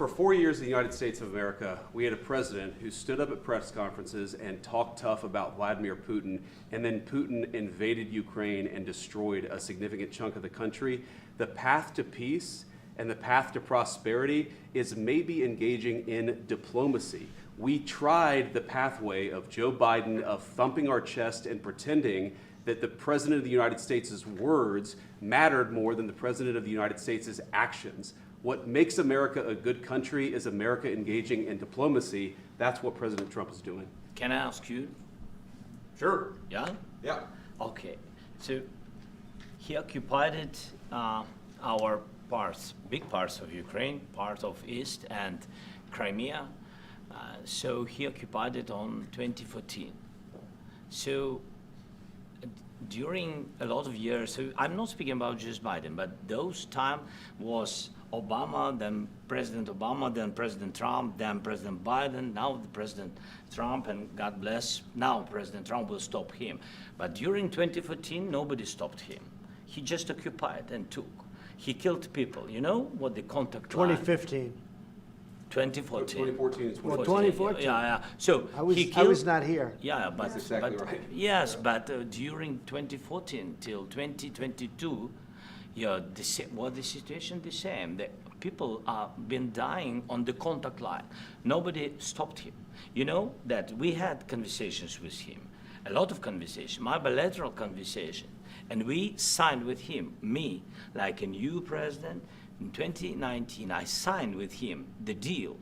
For 4 years in the United States of America, we had a president who stood up at press conferences and talked tough about Vladimir Putin, and then Putin invaded Ukraine and destroyed a significant chunk of the country. The path to peace and the path to prosperity is maybe engaging in diplomacy. We tried the pathway of Joe Biden, of thumping our chest and pretending that the President of the United States' words mattered more than the President of the United States' actions. What makes America a good country is America engaging in diplomacy. That's what President Trump is doing. Can I ask you? Sure. Yeah? Yeah. Okay. So he occupied our parts, big parts of Ukraine, part of East and Crimea. So he occupied it on 2014. So during a lot of years, so I'm not speaking about just Biden, but those time was Obama, then President Obama, then President Trump, then President Biden, now the President Trump, and God bless, now President Trump will stop him. But during 2014, nobody stopped him. He just occupied and took. He killed people. You know what the contact line? 2015. 2014. 2014 and 2014. Well, 2014. Yeah. So I was not here. Yeah, but, That's exactly but right. yes, but during 2014 till 2022, yeah, the situation the same. The people have been dying on the contact line. Nobody stopped him. You know that we had conversations with him, a lot of conversations, my bilateral conversation, and we signed with him, me, like a new president. In 2019, I signed with him the deal.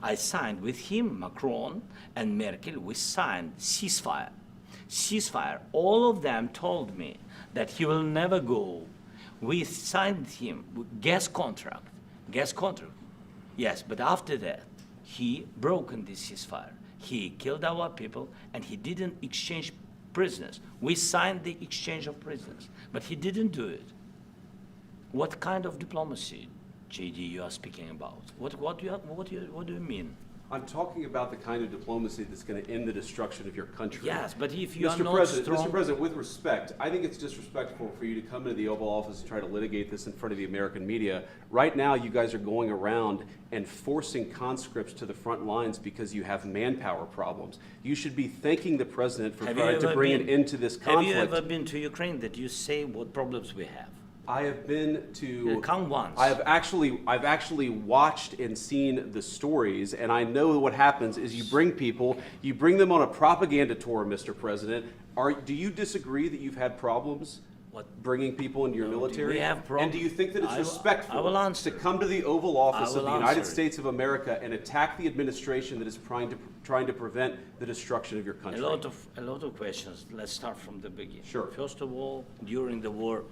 I signed with him, Macron and Merkel, we signed ceasefire. Ceasefire, all of them told me that he will never go. We signed him with gas contract, yes, but after that, he broken this ceasefire. He killed our people and he didn't exchange prisoners. We signed the exchange of prisoners, but he didn't do it. What kind of diplomacy, JD, you are speaking about? What do you mean? I'm talking about the kind of diplomacy that's going to end the destruction of your country. Yes, but if you are Mr. not President, strong... Mr. President, with respect, I think it's disrespectful for you to come into the Oval Office and try to litigate this in front of the American media. Right now, you guys are going around and forcing conscripts to the front lines because you have manpower problems. You should be thanking the President for trying to bring an end to this conflict. Have you ever been to Ukraine that you say what problems we have? I have been to. Come once. I've actually watched and seen the stories, and I know what happens is you bring people, you bring them on a propaganda tour, Mr. President. Do you disagree that you've had problems bringing people into your military? We have problems. And do you think that it's respectful to come to the Oval Office of the United States of America and attack the administration that is trying to prevent the destruction of your country? A lot of questions. Let's start from the beginning. Sure. First of all, during the war,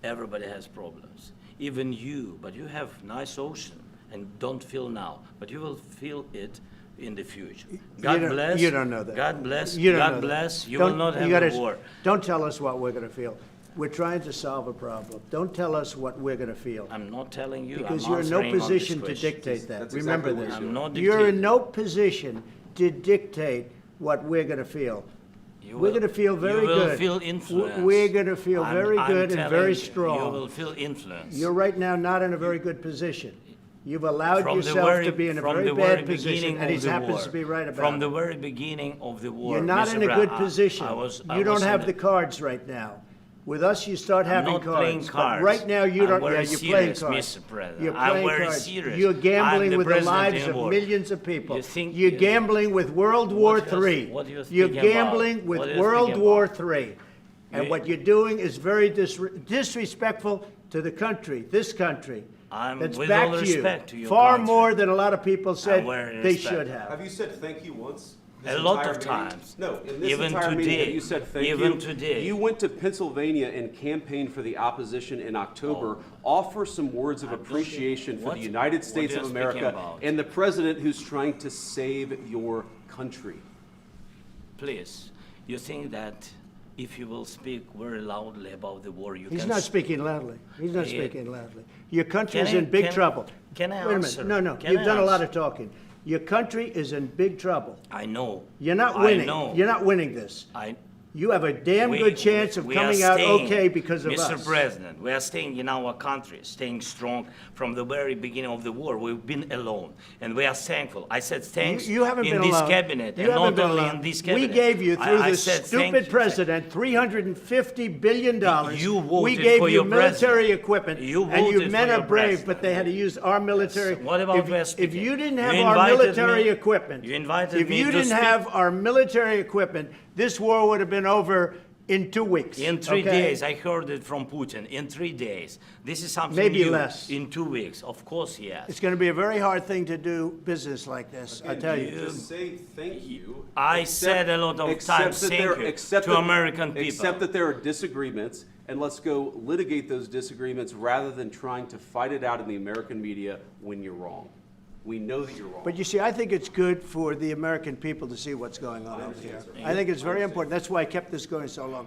everybody has problems. Even you, but you have nice ocean and don't feel now, but you will feel it in the future. God bless. You don't know that. God bless. You don't God know bless. that. You will not have a war. Don't tell us what we're going to feel. We're trying to solve a problem. Don't tell us what we're going to feel. I'm not telling you. Because I'm you're in no answering on this position to question. dictate that. That's Remember exactly what this. I'm not You're dictating. in no position to dictate what we're going to feel. We're going to feel very good. You will feel influence. We're going to feel very good and very You strong. will feel influence. You're right now not in a very good position. You've allowed From the yourself very- to be in a from very the very bad position, beginning and he of the happens war. to be right about From it. the very beginning of the war. You're not Mr. in a Brown, good position. I You was don't have in the cards right now. With us, you start having not playing cards. cards. But right now, you I'm don't. very Yeah, you're playing serious, cards. Mr. President. You're I'm playing very cards. serious. You're I'm gambling the with the president lives in of war. millions of people. You think- You're gambling with World War What you- III. what you You're thinking about? gambling with What you World thinking War about? III. And You- what you're doing is very disrespectful to the country, this country. I'm- That's with back all to respect to you. your Far country. more than a lot of people said very they respect. should have. Have you said thank you once? A This lot entire of meeting? times. No, in this Even entire meeting, today. have you said thank you? Even today. You went to Pennsylvania and campaigned for the opposition in October. Offer some words of appreciation for What- the United what States are of you America speaking about? and the president who's trying to save your country. Please, you think that if you will speak very loudly about the war, you He's can... not speaking loudly. He's not Yeah. speaking loudly. Your country is Can I- in big can- trouble. can I Wait a answer? minute. No, Can you've I done a lot answer? of talking. Your country is in big trouble. I know. You're not I winning. know. You're not winning this. you have a damn good chance of we are coming out staying, okay because of us. Mr. President, we are staying in our country, staying strong from the very beginning of the war. We've been alone, and we are thankful. I said thanks You haven't in been this alone. cabinet, You and haven't not been only alone. in this cabinet. We gave you, through I this said thank stupid you. president, $350 billion. You voted We gave for you your military president. equipment, You and you voted men for are your brave, president. but they had to use our military. What about if, West if speaking? you didn't You have our invited military me- equipment, you invited if me you to didn't speak. have our military equipment, this war would have been over in 2 weeks. In 3 okay? days, I heard it from Putin. In 3 days, this is something Maybe new. less. In 2 weeks, of course, yes. It's going to be a very hard thing to do business like this, I tell you. Just say thank you. I Accept- said a lot of accept times that thank there- you accept to that- American people. Accept that there are disagreements, and let's go litigate those disagreements rather than trying to fight it out in the American media when you're wrong. We know that you're wrong. But you see, I think it's good for the American people to see what's going on over here. I think it's very important. That's why I kept this going so long.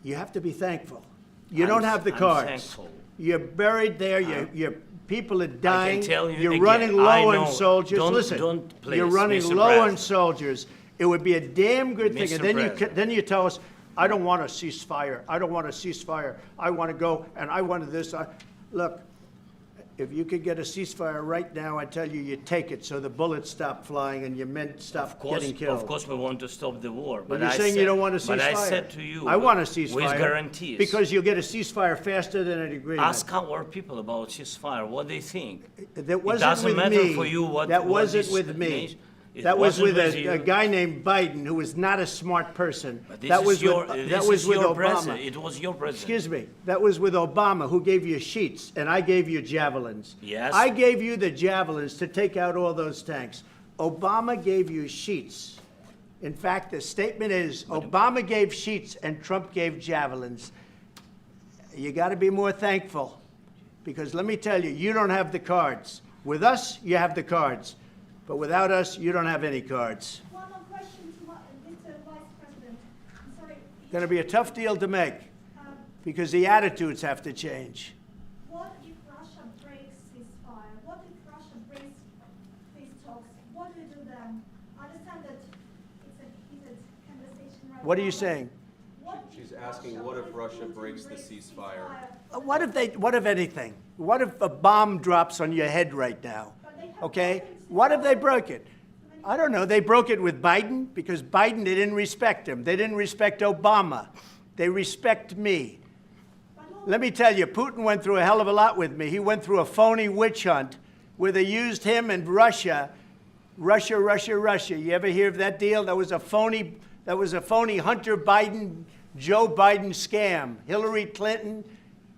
You have to be thankful. You don't have the I'm cards. thankful. You're buried there. Your people are dying. tell you You're again, running I low know. on soldiers. Don't- Listen, don't, please, you're running Mr. low on President. soldiers. It would be a damn good thing. Mr. And then President. then you tell us, I don't want a ceasefire. I don't want a ceasefire. I want to go and I wanted this. Look, if you could get a ceasefire right now, I tell you, you take it so the bullets stop flying and your men stop getting killed. Of course, we want to stop the war. But But you're I saying said, you don't want a ceasefire. But I said to you, I want a ceasefire. with guarantees. Because you'll get a ceasefire faster than an agreement. Ask our people about ceasefire, what they think. That wasn't it doesn't with matter me. for you what. That what wasn't this with me. nation- it That was wasn't with you. a guy named Biden who was not a smart person. But this That is was your, with, this that was is with your Obama. president. It was your president. Excuse me. That was with Obama, who gave you sheets, and I gave you javelins. Yes. I gave you the javelins to take out all those tanks. Obama gave you sheets. In fact, the statement is Obama gave sheets and Trump gave javelins. You got to be more thankful, because let me tell you, you don't have the cards. With us, you have the cards. But without us, you don't have any cards. One more question to Mr. Vice President. I'm sorry. Going to be a tough deal to make, because the attitudes have to change. What if Russia breaks ceasefire? What if Russia breaks these talks? What do you do then? I understand that it's a heated conversation right now. What are you but saying? what if She's asking, what if Russia breaks the ceasefire? What if anything? What if a bomb drops on your head right now? But they have Okay? weapons. What if they broke it? I don't know. They broke it with Biden because Biden, they didn't respect him. They didn't respect Obama. They respect me. Let me tell you, Putin went through a hell of a lot with me. He went through a phony witch hunt where they used him and Russia. Russia. You ever hear of that deal? That was a phony Hunter Biden, Joe Biden scam. Hillary Clinton,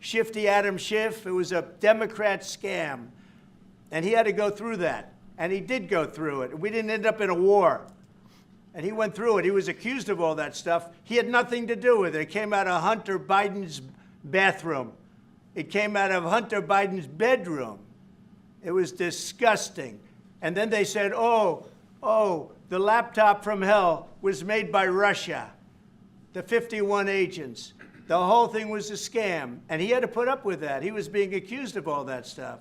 Shifty Adam Schiff. It was a Democrat scam. And he had to go through that. And he did go through it. We didn't end up in a war. And he went through it. He was accused of all that stuff. He had nothing to do with it. It came out of Hunter Biden's bathroom. It came out of Hunter Biden's bedroom. It was disgusting. And then they said, oh, the laptop from hell was made by Russia, the 51 agents. The whole thing was a scam. And he had to put up with that. He was being accused of all that stuff.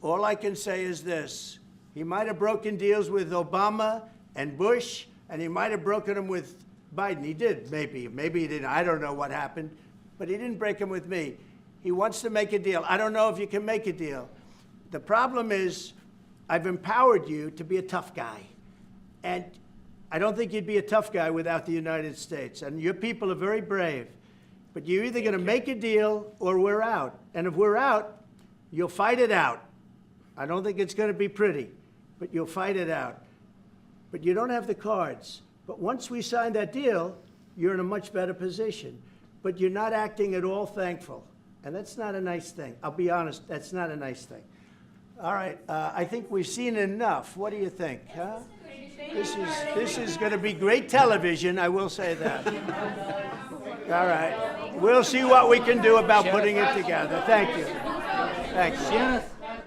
All I can say is this. He might have broken deals with Obama and Bush, and he might have broken them with Biden. He did, maybe. Maybe he didn't. I don't know what happened. But he didn't break them with me. He wants to make a deal. I don't know if you can make a deal. The problem is I've empowered you to be a tough guy. And I don't think you'd be a tough guy without the United States. And your people are very brave. But you're either going to make a deal or we're out. And if we're out, you'll fight it out. I don't think it's going to be pretty, but you'll fight it out. But you don't have the cards. But once we sign that deal, you're in a much better position. But you're not acting at all thankful. And that's not a nice thing. I'll be honest, that's not a nice thing. All right, I think we've seen enough. What do you think? Huh? This is going to be great television, I will say that. All right. We'll see what we can do about putting it together. Thank you. Thanks.